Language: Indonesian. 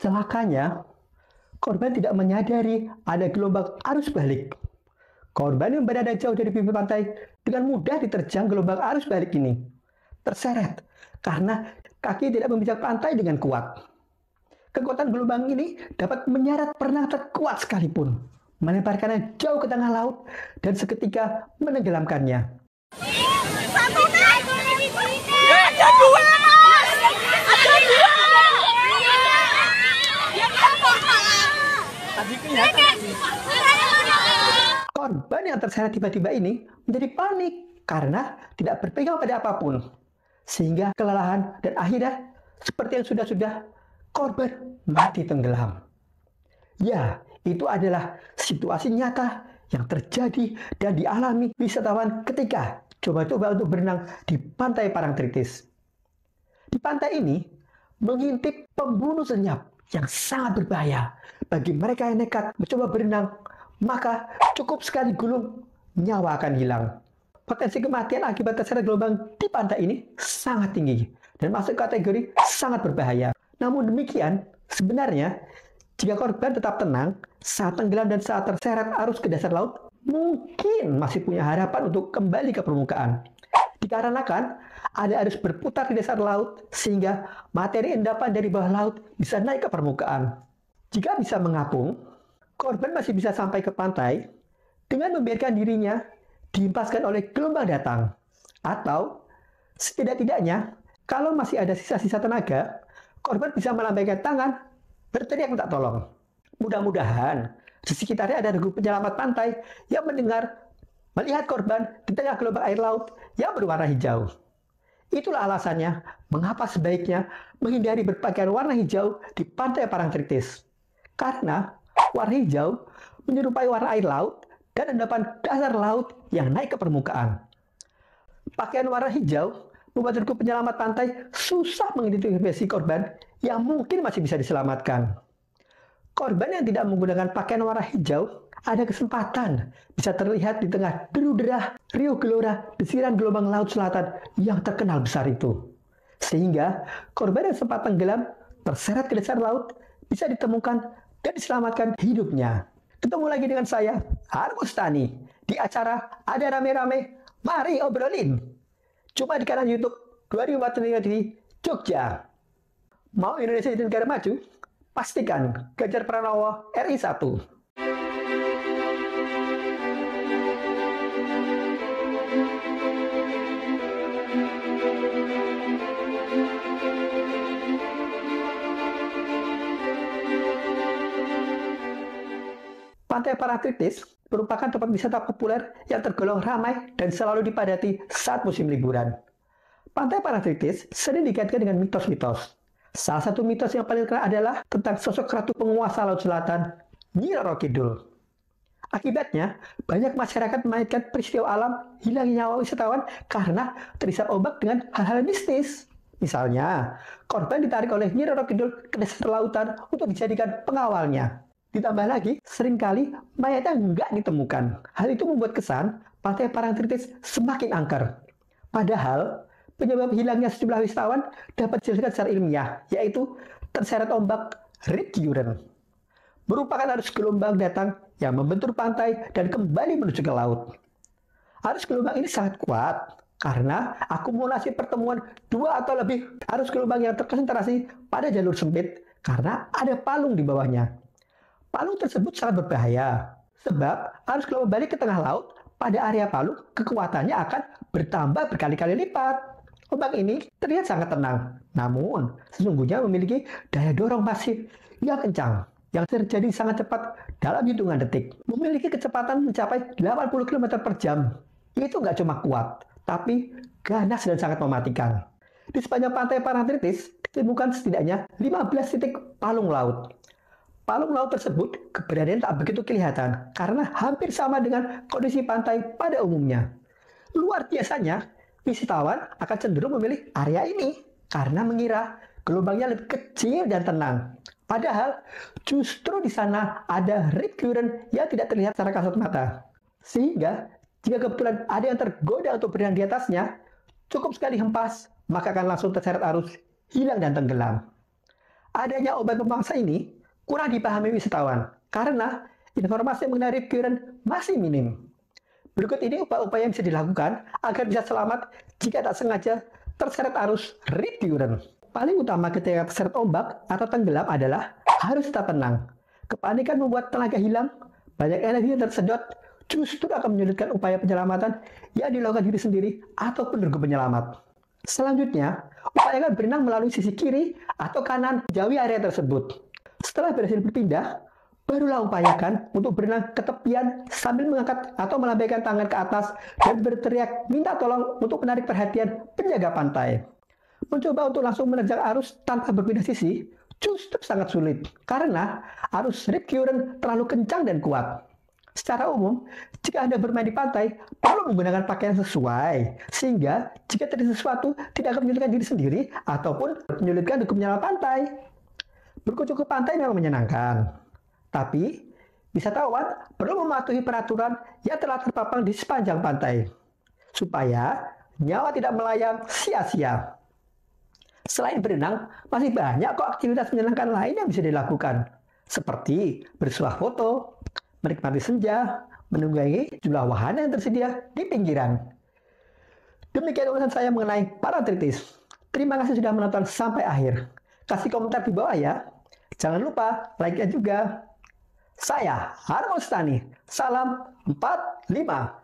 Celakanya, korban tidak menyadari ada gelombang arus balik. Korban yang berada jauh dari bibir pantai dengan mudah diterjang gelombang arus balik ini. Terseret karena kaki tidak memijak pantai dengan kuat. Kekuatan gelombang ini dapat menyeret perenang terkuat sekalipun, melemparkannya jauh ke tengah laut dan seketika menenggelamkannya. Ada dua, Mas! Ada dua! Korban yang terseret tiba-tiba ini menjadi panik karena tidak berpegang pada apapun. Sehingga kelelahan dan akhirnya seperti yang sudah-sudah korban mati tenggelam. Ya, itu adalah situasi nyata yang terjadi dan dialami wisatawan ketika coba-coba untuk berenang di pantai Parangtritis. Di pantai ini mengintip pembunuh senyap yang sangat berbahaya bagi mereka yang nekat mencoba berenang, maka cukup sekali gulung nyawa akan hilang. Potensi kematian akibat terseret gelombang di pantai ini sangat tinggi dan masuk kategori sangat berbahaya. Namun demikian, sebenarnya jika korban tetap tenang saat tenggelam dan saat terseret arus ke dasar laut, mungkin masih punya harapan untuk kembali ke permukaan. Dikarenakan ada arus berputar di dasar laut sehingga materi endapan dari bawah laut bisa naik ke permukaan. Jika bisa mengapung, korban masih bisa sampai ke pantai dengan membiarkan dirinya dihempaskan oleh gelombang datang. Atau setidak-tidaknya kalau masih ada sisa-sisa tenaga, korban bisa melambaikan tangan berteriak minta tolong. Mudah-mudahan di sekitarnya ada regu penyelamat pantai yang melihat korban di tengah gelombang air laut yang berwarna hijau. Itulah alasannya mengapa sebaiknya menghindari berpakaian warna hijau di pantai Parangtritis. Karena warna hijau menyerupai warna air laut dan endapan dasar laut yang naik ke permukaan. Pakaian warna hijau membuat regu penyelamat pantai susah mengidentifikasi korban yang mungkin masih bisa diselamatkan. Korban yang tidak menggunakan pakaian warna hijau ada kesempatan bisa terlihat di tengah deru-derah Rio Gelora desiran gelombang laut selatan yang terkenal besar itu. Sehingga korban yang sempat tenggelam terseret ke dasar laut bisa ditemukan dan diselamatkan hidupnya. Ketemu lagi dengan saya, Harmus Tani, di acara Ada Rame-Rame, Mari Obrolin. Cuma di kanal YouTube 2043 di Jogja. Mau Indonesia jadi negara maju? Pastikan Ganjar Pranowo RI 1. Pantai Parangtritis merupakan tempat wisata populer yang tergolong ramai dan selalu dipadati saat musim liburan. Pantai Parangtritis sering dikaitkan dengan mitos-mitos. Salah satu mitos yang paling terkenal adalah tentang sosok ratu penguasa Laut Selatan, Nyi Roro Kidul. Akibatnya, banyak masyarakat mengaitkan peristiwa alam hilangnya nyawa wisatawan karena terisap ombak dengan hal-hal mistis. Misalnya, korban ditarik oleh Nyi Roro Kidul ke dasar lautan untuk dijadikan pengawalnya. Ditambah lagi, seringkali mayatnya nggak ditemukan. Hal itu membuat kesan pantai Parangtritis semakin angker. Padahal, penyebab hilangnya sejumlah wisatawan dapat dijelaskan secara ilmiah, yaitu terseret ombak rip current. Merupakan arus gelombang datang yang membentur pantai dan kembali menuju ke laut. Arus gelombang ini sangat kuat karena akumulasi pertemuan dua atau lebih arus gelombang yang terkonsentrasi pada jalur sempit karena ada palung di bawahnya. Palung tersebut sangat berbahaya, sebab arus gelombang balik ke tengah laut pada area palung kekuatannya akan bertambah berkali-kali lipat. Ombak ini terlihat sangat tenang, namun sesungguhnya memiliki daya dorong masif yang kencang, yang terjadi sangat cepat dalam hitungan detik. Memiliki kecepatan mencapai 80 km per jam. Itu nggak cuma kuat, tapi ganas dan sangat mematikan. Di sepanjang pantai Parangtritis ditemukan setidaknya 15 titik palung laut. Palung laut tersebut keberadaan tak begitu kelihatan karena hampir sama dengan kondisi pantai pada umumnya. Luar biasanya, wisatawan akan cenderung memilih area ini karena mengira gelombangnya lebih kecil dan tenang. Padahal justru di sana ada rip current yang tidak terlihat secara kasat mata. Sehingga jika kebetulan ada yang tergoda untuk berenang di atasnya, cukup sekali hempas, maka akan langsung terseret arus, hilang dan tenggelam. Adanya obat pemangsa ini kurang dipahami wisatawan karena informasi mengenai rip current masih minim. Berikut ini upaya-upaya yang bisa dilakukan agar bisa selamat jika tak sengaja terseret arus rip current. Paling utama ketika terseret ombak atau tenggelam adalah harus tetap tenang. Kepanikan membuat tenaga hilang, banyak energi yang tersedot, justru akan menyulitkan upaya penyelamatan yang dilakukan diri sendiri ataupun regu penyelamat. Selanjutnya, upayakan berenang melalui sisi kiri atau kanan jauhi area tersebut. Setelah berhasil berpindah, barulah upayakan untuk berenang ke tepian sambil mengangkat atau melambaikan tangan ke atas dan berteriak minta tolong untuk menarik perhatian penjaga pantai. Mencoba untuk langsung menerjang arus tanpa berpindah sisi justru sangat sulit karena arus rip current terlalu kencang dan kuat. Secara umum, jika Anda bermain di pantai, perlu menggunakan pakaian sesuai, sehingga jika terjadi sesuatu tidak akan menyulitkan diri sendiri ataupun menyulitkan regu penyelam pantai. Berkunjung ke pantai memang menyenangkan, tapi wisatawan perlu mematuhi peraturan yang telah terpampang di sepanjang pantai, supaya nyawa tidak melayang sia-sia. Selain berenang, masih banyak kok aktivitas menyenangkan lain yang bisa dilakukan, seperti bersuah foto, menikmati senja, menunggangi jumlah wahana yang tersedia di pinggiran. Demikian ulasan saya mengenai paratritis. Terima kasih sudah menonton sampai akhir. Kasih komentar di bawah ya. Jangan lupa like-nya juga. Saya Harmon Stani. Salam 45.